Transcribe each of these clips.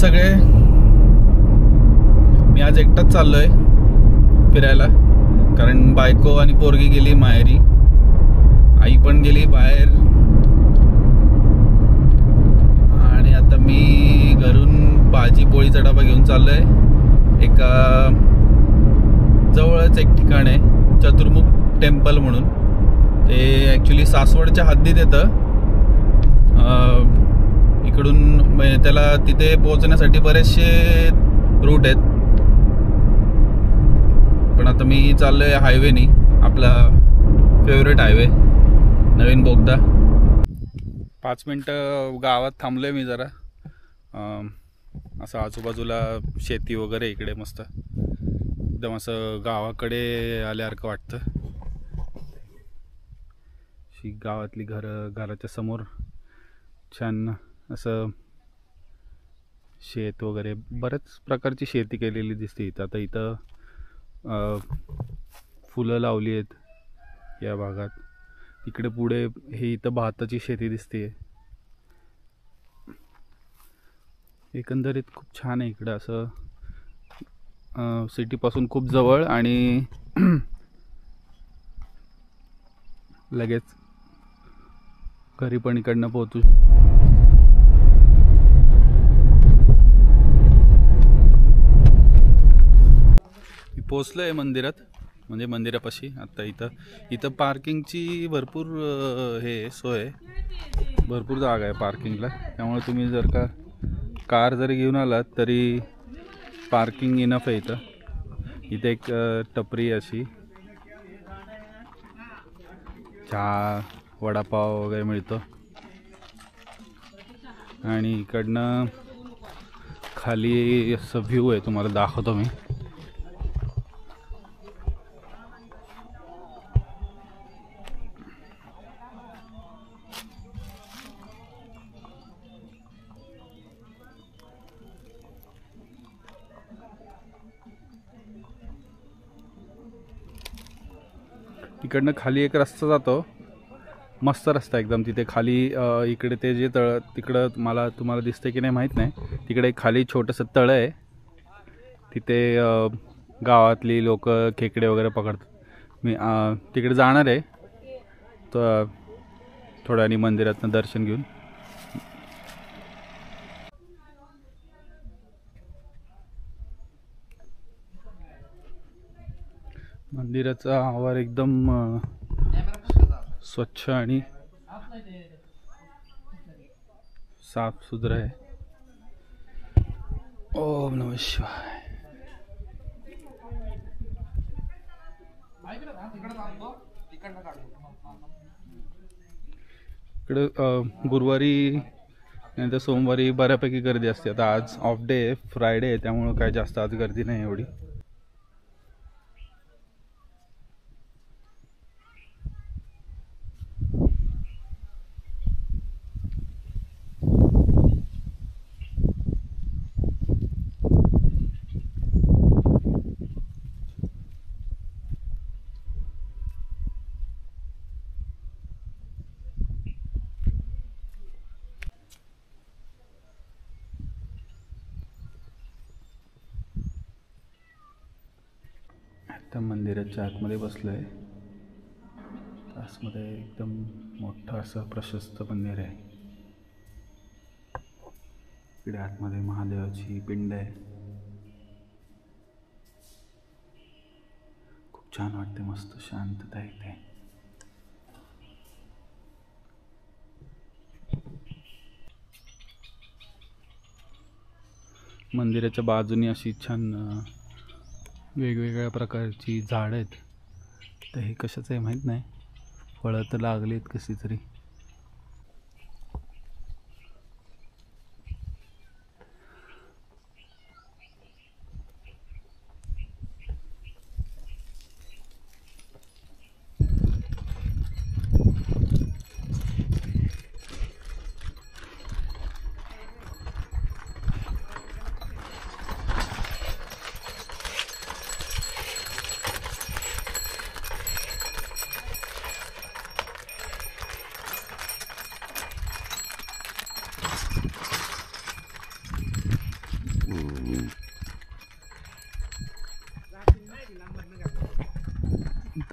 सगळे? मी आज एकटाच चाललोय फिरायला, कारण बायको आणि पोरगी गेली माहेरी, आई पण गेली बाहेर, आणि आता मी घरून भाजी पोळीचा डबा घेऊन चाललोय. एका जवळच एक ठिकाण आहे, चतुर्मुख टेम्पल म्हणून. ते ॲक्च्युली सासवडच्या हद्दीत येतं. इकडून त्याला तिथे पोहोचण्यासाठी बरेचसे रूट आहेत, पण आता मी चाललोय हायवेनी, आपला फेवरेट हायवे नवीन बोगदा. 5 मिनटं गावात थांबलोय मी जरा. असं आजूबाजूला शेती वगैरे इकडे मस्त एकदम असं गावाकडे आल्यासारखं वाटतं. गावातली घराच्या समोर छान असं शेत वगैरे, बऱ्याच प्रकारची शेती केलेली दिसते इथं. आता इथं फुलं लावली आहेत या भागात. इकडे पुढे हे इथं भाताची शेती दिसते. एकंदरीत खूप छान आहे इकडं, असं सिटीपासून खूप जवळ आणि लगेच घरी पण इकडनं पोहोचू. मी पोचलोय मंदिरात, म्हणजे मंदिरापाशी. आता इथं पार्किंगची भरपूर हे सोय आहे, भरपूर जागा आहे पार्किंगला. त्यामुळे तुम्ही जर का कार जरी घेऊन आलात तरी पार्किंग इनफ आहे इथं. इथे एक टपरी अशी चहा वडापाव वगैरे मिळतो, आणि इकडनं खाली असं व्ह्यू आहे, तुम्हाला दाखवतो मी. इकडनं खाली एक रस्ता जातो, मस्त रस्ता एकदम. तिथे खाली इकडे ते जे तिकडं तुम्हाला दिसतंय की नाही माहीत नाही, तिकडे खाली छोटंसं तळं आहे. तिथे गावातली लोक खेकडे वगैरे पकडतात. मी तिकडे जाणार आहे तर थोड्या आणि मंदिरातनं दर्शन घेऊन. मंदिराचा आवार एकदम स्वच्छ आणि साफ सुथरा आहे. ओम नमः शिवाय. इकडे गुरुवारी नाही तर सोमवारी बऱ्यापैकी गर्दी असते. आता आज ऑफ डे आहे, फ्रायडे आहे, त्यामुळं काय जास्त आज गर्दी नाही एवढी. आता मंदिराच्या आतमध्ये बसलोय. आतमध्ये एकदम मोठं असं प्रशस्त मंदिर आहे. इकडे आतमध्ये महादेवाची पिंड आहे. खूप छान वाटते, मस्त शांतता इथे. मंदिराच्या बाजूनी अशी छान वेगवेगळ्या प्रकारची झाडं आहेत. तर हे कशाचं आहे माहीत नाही, फळं तर लागलीत कशी तरी.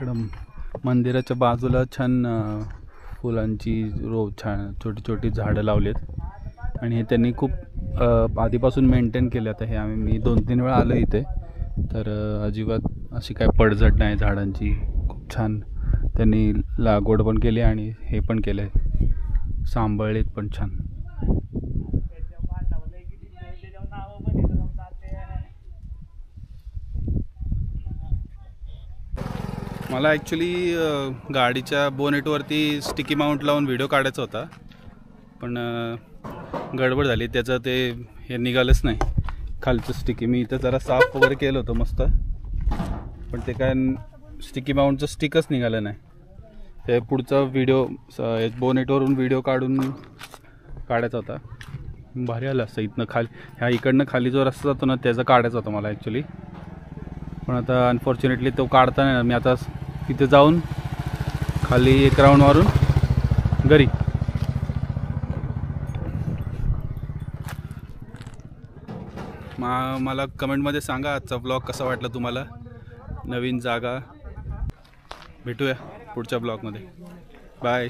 इकडं मंदिराच्या बाजूला छान फुलांची छान छोटी छोटी झाडं लावलीत आणि हे त्यांनी खूप आधीपासून मेंटेन केलं. आता हे मी 2-3 वेळा आलो इथे, तर अजिबात अशी काय पडझड नाही झाडांची. खूप छान त्यांनी लागवड पण केली आणि हे पण केलं आहे, सांभाळलेत पण छान. मला ॲक्च्युली गाडीच्या बोनेटवरती स्टिकी माउंट लावून व्हिडिओ काढायचा होता, पण गडबड झाली, त्याचं ते हे निघालंच नाही खालचं स्टिकी. मी इथं जरा साफ वगैरे केलं होतं मस्त, पण ते काय स्टिकी माउंटचं स्टिकच निघालं नाही. ते पुढचा व्हिडिओ बोनेटवरून व्हिडिओ काढायचा होता. भारी आलं असतं इथनं खाली, इकडनं खाली जो रस्ता जातो ना त्याचा काढायचा होता मला ॲक्च्युली, पण आता अनफॉर्च्युनेटली तो काढता नाही. मी आता तिथे जाऊन खाली एक राऊंड मारून घरी. मला कमेंटमध्ये सांगा आजचा ब्लॉग कसा वाटला तुम्हाला, नवीन जागा. भेटूया पुढच्या ब्लॉगमध्ये. बाय.